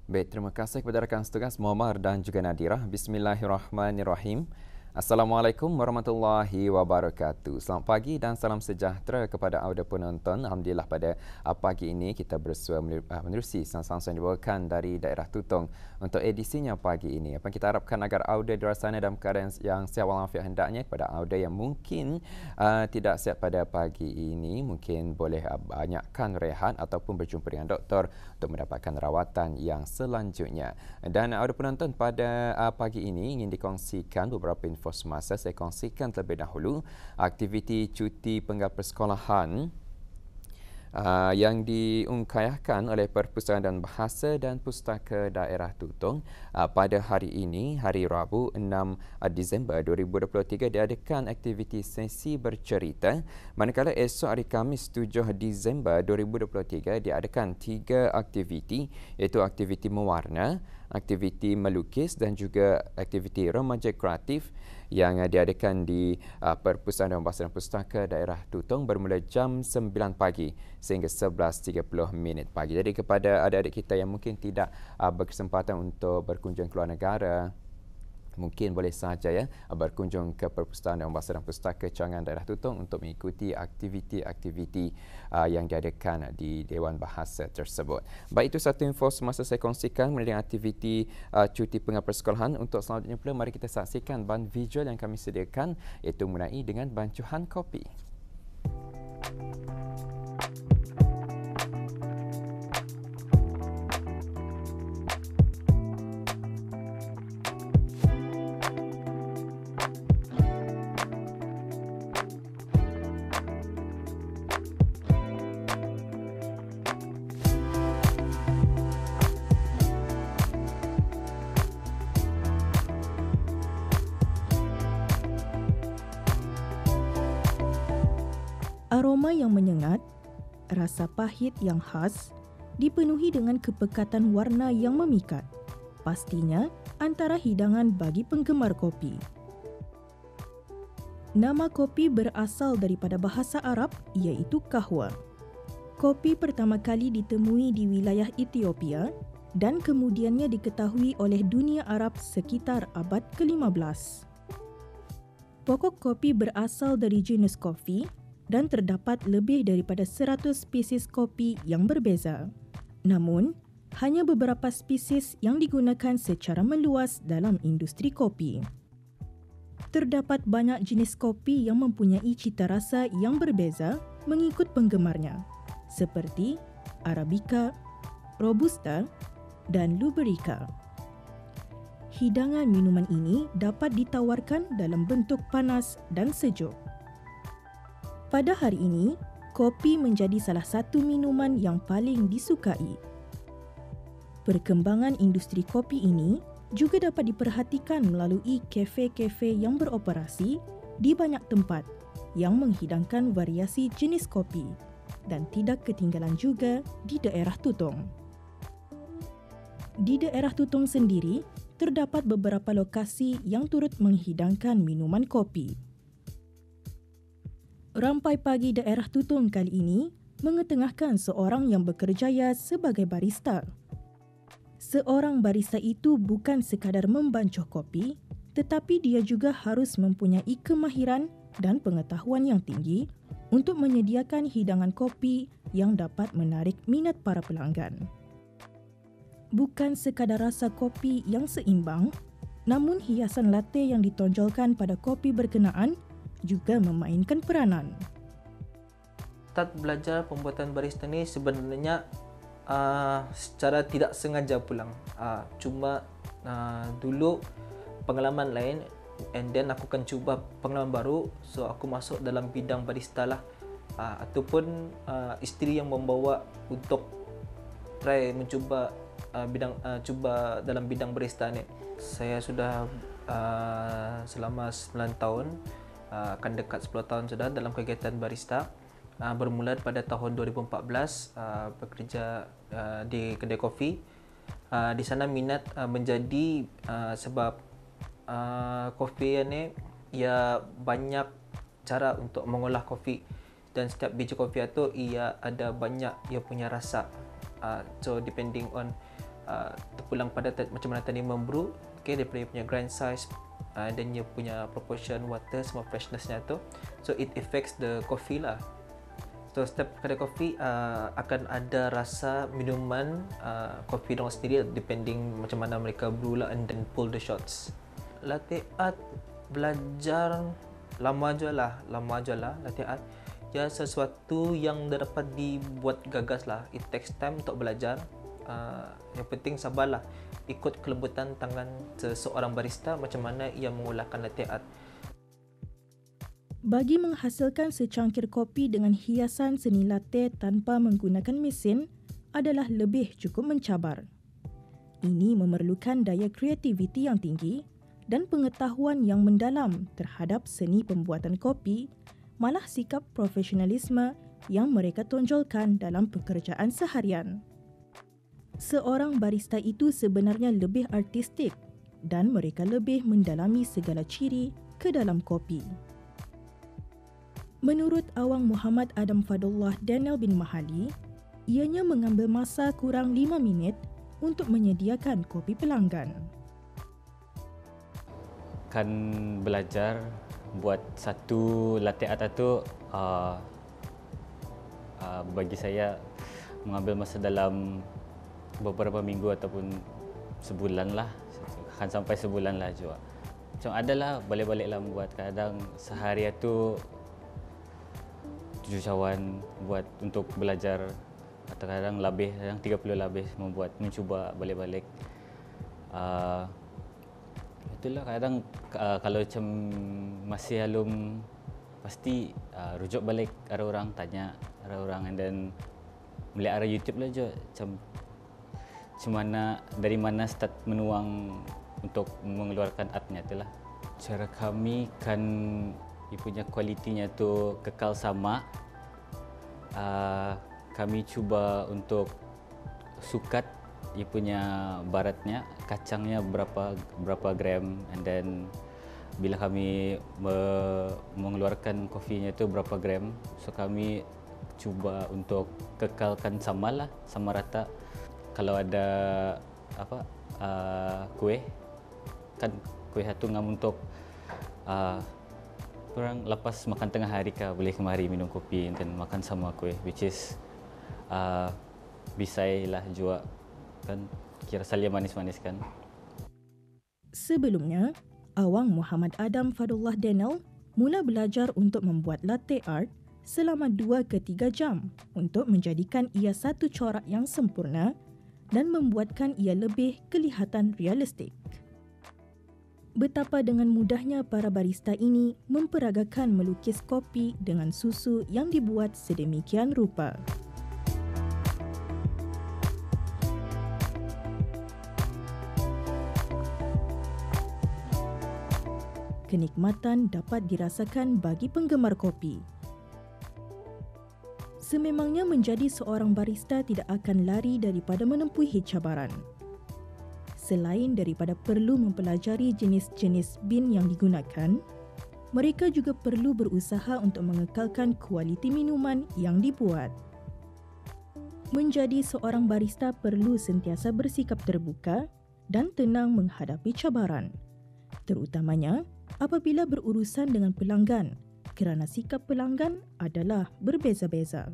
Baik, terima kasih kepada rakan setugas Muammar dan juga Nadirah. Bismillahirrahmanirrahim. Assalamualaikum warahmatullahi wabarakatuh. Selamat pagi dan salam sejahtera kepada anda penonton. Alhamdulillah pada pagi ini kita bersua menerusi sang-sang yang dibawakan dari daerah Tutong untuk edisinya pagi ini. Apa kita harapkan agar anda di luar sana dalam keadaan yang sihat walafiat hendaknya. Kepada anda yang mungkin tidak sihat pada pagi ini, mungkin boleh banyakkan rehat ataupun berjumpa dengan doktor untuk mendapatkan rawatan yang selanjutnya. Dan anda penonton, pada pagi ini ingin dikongsikan beberapa info semasa. Saya kongsikan terlebih dahulu aktiviti cuti penggal persekolahan yang diungkayahkan oleh Perpustakaan dan Bahasa dan Pustaka Daerah Tutong pada hari ini, hari Rabu 6 Disember 2023, diadakan aktiviti sesi bercerita, manakala esok hari Khamis 7 Disember 2023 diadakan 3 aktiviti, iaitu aktiviti mewarna, aktiviti melukis dan juga aktiviti remaja kreatif yang diadakan di Perpustakaan dan Bahasa dan Pustaka Daerah Tutong bermula jam 9 pagi sehingga 11.30 pagi. Jadi kepada adik-adik kita yang mungkin tidak berkesempatan untuk berkunjung ke luar negara, mungkin boleh sahaja berkunjung ke Perpustakaan dan Bahasa dan Pustaka Cawangan Daerah Tutong untuk mengikuti aktiviti-aktiviti yang diadakan di Dewan Bahasa tersebut. Baik, itu satu info semasa saya kongsikan mengenai aktiviti cuti penggal persekolahan. Untuk selanjutnya pula, mari kita saksikan bahan visual yang kami sediakan, iaitu mengenai dengan bancuhan kopi. Aroma yang menyengat, rasa pahit yang khas, dipenuhi dengan kepekatan warna yang memikat. Pastinya antara hidangan bagi penggemar kopi. Nama kopi berasal daripada bahasa Arab iaitu kahwa. Kopi pertama kali ditemui di wilayah Ethiopia dan kemudiannya diketahui oleh dunia Arab sekitar abad ke-15. Pokok kopi berasal dari jenis kopi dan terdapat lebih daripada 100 spesies kopi yang berbeza. Namun, hanya beberapa spesies yang digunakan secara meluas dalam industri kopi. Terdapat banyak jenis kopi yang mempunyai cita rasa yang berbeza mengikut penggemarnya, seperti Arabica, Robusta, dan Liberica. Hidangan minuman ini dapat ditawarkan dalam bentuk panas dan sejuk. Pada hari ini, kopi menjadi salah satu minuman yang paling disukai. Perkembangan industri kopi ini juga dapat diperhatikan melalui kafe-kafe yang beroperasi di banyak tempat yang menghidangkan variasi jenis kopi dan tidak ketinggalan juga di daerah Tutong. Di daerah Tutong sendiri, terdapat beberapa lokasi yang turut menghidangkan minuman kopi. Rampai Pagi Daerah Tutong kali ini mengetengahkan seorang yang bekerjaya sebagai barista. Seorang barista itu bukan sekadar membancuh kopi, tetapi dia juga harus mempunyai kemahiran dan pengetahuan yang tinggi untuk menyediakan hidangan kopi yang dapat menarik minat para pelanggan. Bukan sekadar rasa kopi yang seimbang, namun hiasan latte yang ditonjolkan pada kopi berkenaan juga memainkan peranan. Start belajar pembuatan barista ni sebenarnya secara tidak sengaja pulang. Cuma dulu pengalaman lain, and then aku akan cuba pengalaman baru, so aku masuk dalam bidang barista lah. Ataupun isteri yang membawa untuk try mencuba cuba dalam bidang barista ni. Saya sudah selama 9 tahun, akan dekat 10 tahun sudah dalam kegiatan barista. Bermula pada tahun 2014 bekerja di kedai kopi. Di sana minat menjadi sebab kopi ni ia banyak cara untuk mengolah kopi, dan setiap biji kopi itu ia ada banyak ia punya rasa. So depending on terpulang pada macam mana tadi membrew, okay, daripada dia punya grind size dan dia punya proportion water, semua freshnessnya tu, so it affects the coffee lah. So setiap kedai kopi akan ada rasa minuman kopi dorang sendiri depending macam mana mereka brew lah, and then pull the shots. Latte art belajar lama je lah latte art. Ya, sesuatu yang dah dapat dibuat gagas lah. It takes time untuk belajar. Yang penting sabarlah, ikut kelembutan tangan seseorang barista macam mana ia mengolahkan latte art. Bagi menghasilkan secangkir kopi dengan hiasan seni latte tanpa menggunakan mesin adalah lebih cukup mencabar. Ini memerlukan daya kreativiti yang tinggi dan pengetahuan yang mendalam terhadap seni pembuatan kopi, malah sikap profesionalisme yang mereka tonjolkan dalam pekerjaan seharian. Seorang barista itu sebenarnya lebih artistik dan mereka lebih mendalami segala ciri ke dalam kopi. Menurut Awang Muhammad Adam Fadullah Daniel bin Mahali, ianya mengambil masa kurang 5 minit untuk menyediakan kopi pelanggan. Kan belajar buat satu latte art itu bagi saya mengambil masa dalam beberapa minggu ataupun sebulan lah, akan sampai sebulan lah juga. Macam adalah balik-balik lah membuat, kadang sehari itu 7 cawan buat untuk belajar, atau kadang lebih, kadang 30 lebih membuat, mencuba balik-balik. Itulah kadang kalau macam masih alum, pasti rujuk balik arah orang, tanya arah orang, and then melihat arah YouTube lah je, macam mana, dari mana start menuang untuk mengeluarkan artnya itulah. Cara kami kan dia punya kualitinya tu kekal sama. Kami cuba untuk sukat dia punya baratnya, kacangnya berapa gram, and then bila kami mengeluarkan kopinya itu berapa gram, so kami cuba untuk kekalkan sama rata. Kalau ada kuih, kan kuih itu ngam untuk orang lepas makan tengah hari kah boleh kemari minum kopi dan makan sama kuih, which is bisai lah juga kan, kira salia manis-manis kan. Sebelumnya, Awang Muhammad Adam Fadullah Daniel mula belajar untuk membuat latte art selama 2 ke 3 jam untuk menjadikan ia satu corak yang sempurna dan membuatkan ia lebih kelihatan realistik. Betapa dengan mudahnya para barista ini memperagakan melukis kopi dengan susu yang dibuat sedemikian rupa. Kenikmatan dapat dirasakan bagi penggemar kopi. Sememangnya menjadi seorang barista tidak akan lari daripada menempuhi cabaran. Selain daripada perlu mempelajari jenis-jenis bin yang digunakan, mereka juga perlu berusaha untuk mengekalkan kualiti minuman yang dibuat. Menjadi seorang barista perlu sentiasa bersikap terbuka dan tenang menghadapi cabaran, terutamanya apabila berurusan dengan pelanggan, kerana sikap pelanggan adalah berbeza-beza.